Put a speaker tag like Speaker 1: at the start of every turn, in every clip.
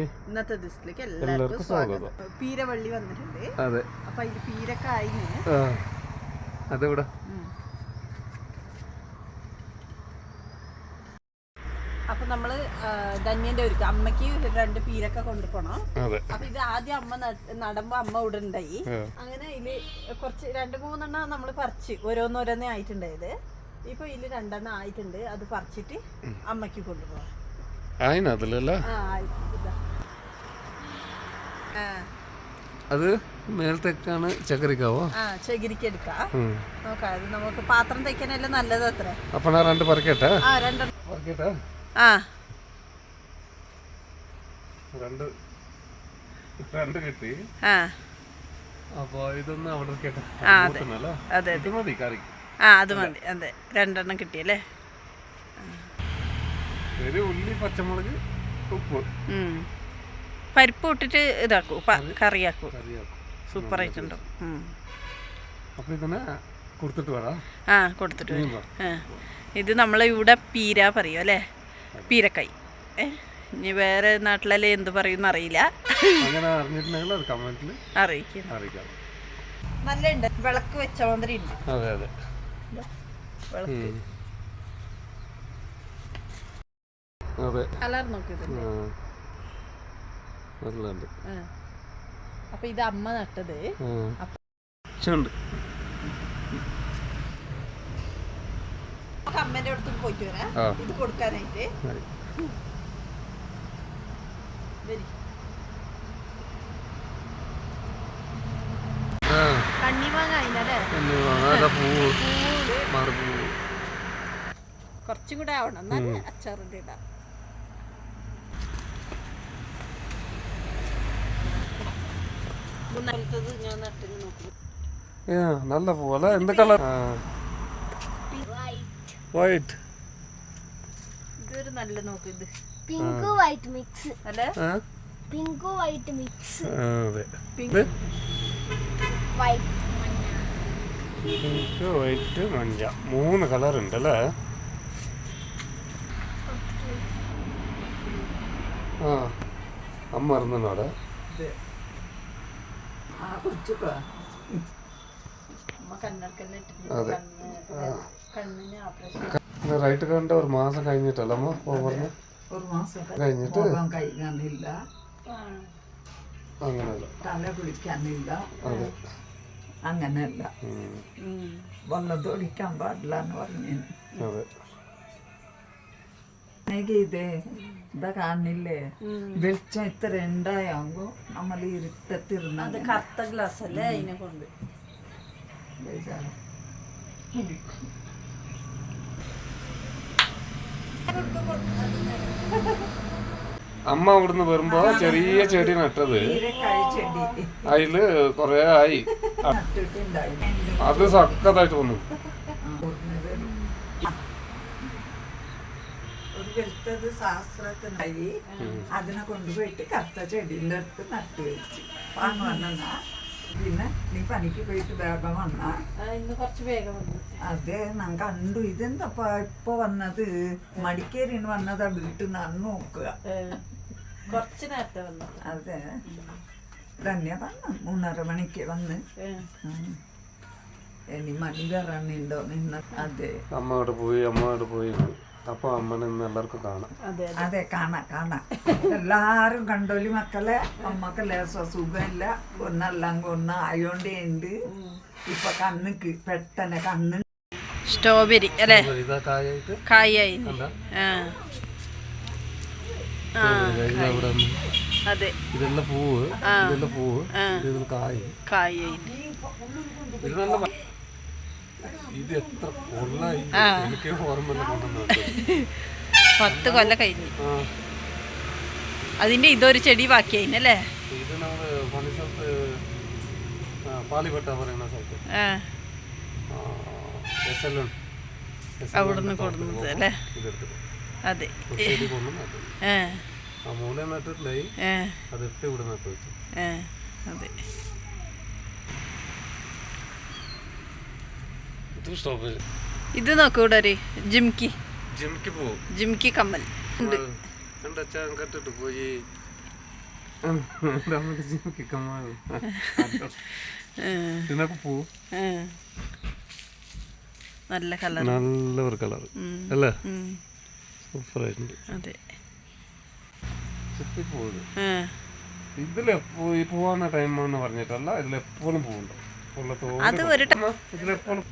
Speaker 1: ഇന്നത്തെ ദിവസത്തിലേക്ക് എല്ലാവർക്കും സ്വാഗതം. പീരവള്ളി വന്നിട്ടുണ്ട്.
Speaker 2: അതെ,
Speaker 1: അപ്പൊ അതിൽ പീരക്കായി
Speaker 2: അതെവിടെ
Speaker 1: അപ്പൊ നമ്മള് ധന്യന്റെ ഒരു അമ്മക്ക് 2 പീരക്ക കൊണ്ടുപോണം. അപ്പൊ ഇത് ആദ്യം അമ്മ നടുമ്പോ അമ്മ ഇവിടെ ഉണ്ടായി. അങ്ങനെ ഇതില് കുറച്ച് 2-3 എണ്ണം നമ്മള് പറിച്ച് ഓരോന്നോരോന്നേ ആയിട്ടുണ്ടായത്. ഇപ്പൊ ഇതില് 2 എണ്ണം ആയിട്ടുണ്ട്. അത് പറിച്ചിട്ട് അമ്മക്ക് കൊണ്ടുപോവാം.
Speaker 2: അത് മേലത്തേക്കാണ് ചക്കരിക്കാവോ?
Speaker 1: ചകിരിക്ക് എടുക്കാം. നോക്കാം, അത് നമുക്ക് പാത്രം തയ്ക്കാനല്ലേ നല്ലത്. അത്ര
Speaker 2: അപ്പൊ ഞാൻ 2 പറിക്കട്ടെ.
Speaker 1: 2
Speaker 2: പറിക്കട്ടെ. 2 കിട്ടി. അപ്പൊ ഇതൊന്ന് അവിടെ കേട്ടോ.
Speaker 1: അതെ,
Speaker 2: ഇത് മതി കറി.
Speaker 1: അത് മതി. അതെ, 2 എണ്ണം കിട്ടിയല്ലേ.
Speaker 2: ഉള്ളി, പച്ചമുളക്, ഉപ്പ്,
Speaker 1: പരിപ്പ് ഇട്ടിട്ട് ഇതാക്കൂ, കറിയാക്കൂ. സൂപ്പർ ആയിട്ടുണ്ടോ?
Speaker 2: അപ്പൊ ഇതിനെ കൊടുത്തിട്ട് വരാം.
Speaker 1: കൊടുത്തിട്ട് വരാം. ഇത് നമ്മളെ ഇവിടെ പീര പറയും അല്ലേ, പീരക്കായി. ഇനി വേറെ നാട്ടിലല്ലേ എന്ത് പറയുന്ന അറിയില്ല. അറിയിക്കാം. നല്ല ഉണ്ട്, വിളക്ക് വെച്ച മാതിരി ഉണ്ട്.
Speaker 2: അതെ,
Speaker 1: കളർ നോക്കിയത്. അപ്പൊ ഇത് അമ്മ നട്ടത്. അമ്മേന്റെ അടുത്ത് പോയിട്ട് വരാം ഇത് കൊടുക്കാനായിട്ട്. കണ്ണിമാങ്ങ അതിനല്ലേ കുറച്ചും കൂടെ ആവണം, എന്നാലും അച്ചാറിന്റെ ഇടാം.
Speaker 2: നല്ല പൂവല്ല. എന്ത് കളർ? വൈറ്റ്.
Speaker 1: ഇതൊരു നല്ല നോക്ക്. ഇത്
Speaker 3: പിങ്ക് വൈറ്റ് മിക്സ്
Speaker 1: അല്ലേ?
Speaker 3: Pink white mix.
Speaker 2: അതെ, പിങ്ക് വൈറ്റ് മഞ്ഞ 3 കളർ ഉണ്ടല്ലേ. അമ്മ ഇറന്നോടെ റൈറ്റ് കണ്ട 1 മാസം കഴിഞ്ഞിട്ടല്ല അമ്മ പറഞ്ഞു?
Speaker 4: 1 മാസം
Speaker 2: കഴിഞ്ഞിട്ട്
Speaker 4: കഴിക്കാനില്ല,
Speaker 2: അങ്ങനല്ല,
Speaker 4: തല കുളിക്കാനില്ല.
Speaker 2: അതെ,
Speaker 4: അങ്ങനെയല്ല, വെള്ളം തൊടിക്കാൻ പാടില്ല എന്ന് പറഞ്ഞു.
Speaker 2: അതെ.
Speaker 4: ഇതാ കാണില്ലേ, വെളിച്ചം ഇത്ര ഉണ്ടായാകുമ്പോ നമ്മൾ ഇരുട്ടത്തിരുന്ന
Speaker 1: കറുത്ത ഗ്ലാസ് അല്ലേ അതിനെ കൊണ്ട്.
Speaker 2: അമ്മ അവിടുന്ന് വരുമ്പോ ചെറിയ ചെടി നട്ടത്, അതില് കൊറേ ആയി. അത് സക്കത്തായിട്ട് വന്നു.
Speaker 4: വെളുത്തത് ശാസ്ത്രത്തിനായി അതിനെ കൊണ്ടുപോയിട്ട് കറുത്ത ചെടീൻ്റെ അടുത്ത് നട്ടു വെച്ച് വന്നാ. പിന്നെ നീ പണിക്ക് പോയിട്ട് വേഗം വന്നാ. അതെ, ഞാൻ കണ്ടു. ഇതെന്തപ്പാ ഇപ്പൊ വന്നത്? മടിക്കേരിന് വന്നതാ വീട്ടിൽ നിന്ന്. അന്ന് നോക്കുക. അതെ, തന്നെ വന്നു 3:30 മണിക്ക് വന്ന്. ഇനി മണി വരാനുണ്ടോ നിന്ന്? അതെ,
Speaker 2: അമ്മയോട് പോയി. അപ്പൊ അമ്മനെ എല്ലാവർക്കും കാണാം.
Speaker 4: അതെ, കാണാം. എല്ലാരും കണ്ടോലി മക്കളെ. അമ്മക്ക് ലേശ സുഖമില്ല, ഒന്നെല്ലാം കൊന്ന് ആയോണ്ടേ ഉണ്ട്. ഇപ്പൊ കണ്ണിക്ക് പെട്ടെന്ന് കണ്ണ്
Speaker 1: സ്ട്രോബെറി അല്ലേ, കായായി. അതെ,
Speaker 2: ഇതെല്ലാം പൂവ്, കായായി. ഇത് നല്ല. ഇത് എത്ര കൊല്ലായി എനിക്ക് ഓർമ്മ.
Speaker 1: 10 കൊല്ലം കഴിഞ്ഞു. അതിന്റെ ഇതൊരു ചെടി ബാക്കിയായില്ലേ.
Speaker 2: ഇത് നമ്മള് പണിസ്ഥലത്ത് പാലിപ്പെട്ട പറയുന്ന സ്ഥലത്ത്
Speaker 1: അവിടുന്ന് കൊടുക്കുന്നത് അല്ലേ. അതെ,
Speaker 2: മൂല നട്ടിട്ടില്ലായി. അതെടുത്ത് ഇവിടെ നട്ടു വെച്ചു.
Speaker 1: അതെ, ഇത് നോക്കൂ, ഇവിടെ ഒരു ജിംകി
Speaker 2: ജിംകി പോവും.
Speaker 1: ജിംകി കമ്മൽ ഉണ്ട്.
Speaker 2: കണ്ടിട്ട് പോയി ഇതിനൊക്കെ പൂ
Speaker 1: നല്ല കളർ,
Speaker 2: നല്ല ഒരു കളർ അല്ലേ, സൂപ്പറായിട്ടുണ്ട്.
Speaker 1: അതെ.
Speaker 2: ചുറ്റിപ്പോയത് ഇതിലെപ്പോ ഈ പോവാന്ന ടൈം എന്ന് പറഞ്ഞിട്ടല്ല, ഇതിലെപ്പോഴും പോകുന്നുണ്ട്.
Speaker 1: അത് ഒരു
Speaker 2: ഇതിലെപ്പോഴും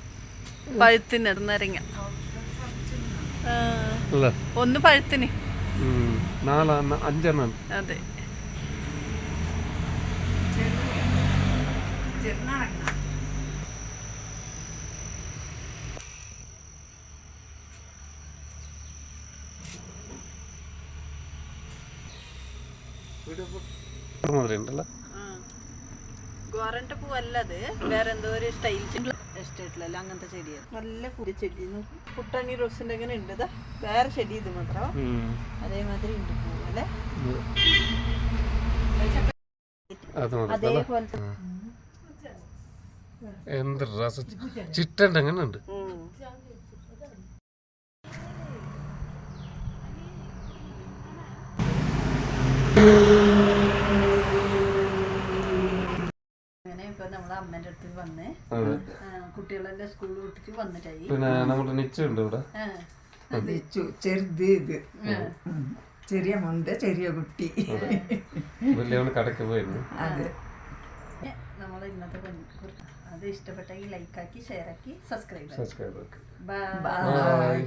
Speaker 1: പഴുത്തിന് നാരങ്ങ ഒന്ന് പഴുത്തിന്
Speaker 2: 4-5
Speaker 1: അതെ.
Speaker 2: ഉണ്ടല്ലോ.
Speaker 1: ഗോറന്റെ പൂവല്ലത്, വേറെ എന്തോ ഒരു സ്റ്റൈൽ എസ്റ്റേറ്റിലല്ല അങ്ങനത്തെ ചെടിയാണ്. നല്ല പുതിയ ചെടി, പുട്ടണി റോസിന്റെ അങ്ങനെ ഉണ്ട്. ഇതാ വേറെ ചെടി, ഇത് മാത്രം അതേമാതിരി ഉണ്ട് പൂവ് അല്ലേ, അതേപോലത്തെ.
Speaker 2: എന്ത് രസ ചിട്ടണ്ട് അങ്ങനെ ഉണ്ട്.
Speaker 1: അങ്ങനെ ഇപ്പൊ നമ്മളെ അമ്മേന്റെ അടുത്ത് വന്ന് കുട്ടികളെല്ലാം സ്കൂളിൽ വിട്ടിട്ട് വന്നിട്ടായി.
Speaker 2: പിന്നെ നമ്മുടെ നിച്ചുണ്ട് ഇവിടെ,
Speaker 4: ചെറുത് ഇത് ചെറിയ മുണ്ട്, ചെറിയ കുട്ടി.
Speaker 2: വലിയ കടക്ക് പോയിരുന്നു.
Speaker 4: അതെ,
Speaker 1: നമ്മൾ ഇന്നത്തെ അത് ഇഷ്ടപ്പെട്ടെങ്കിൽ ലൈക്ക് ആക്കി, ഷെയർ ആക്കി, സബ്സ്ക്രൈബ്
Speaker 2: സബ്സ്ക്രൈബ്.
Speaker 1: ബൈ.
Speaker 4: ബൈ.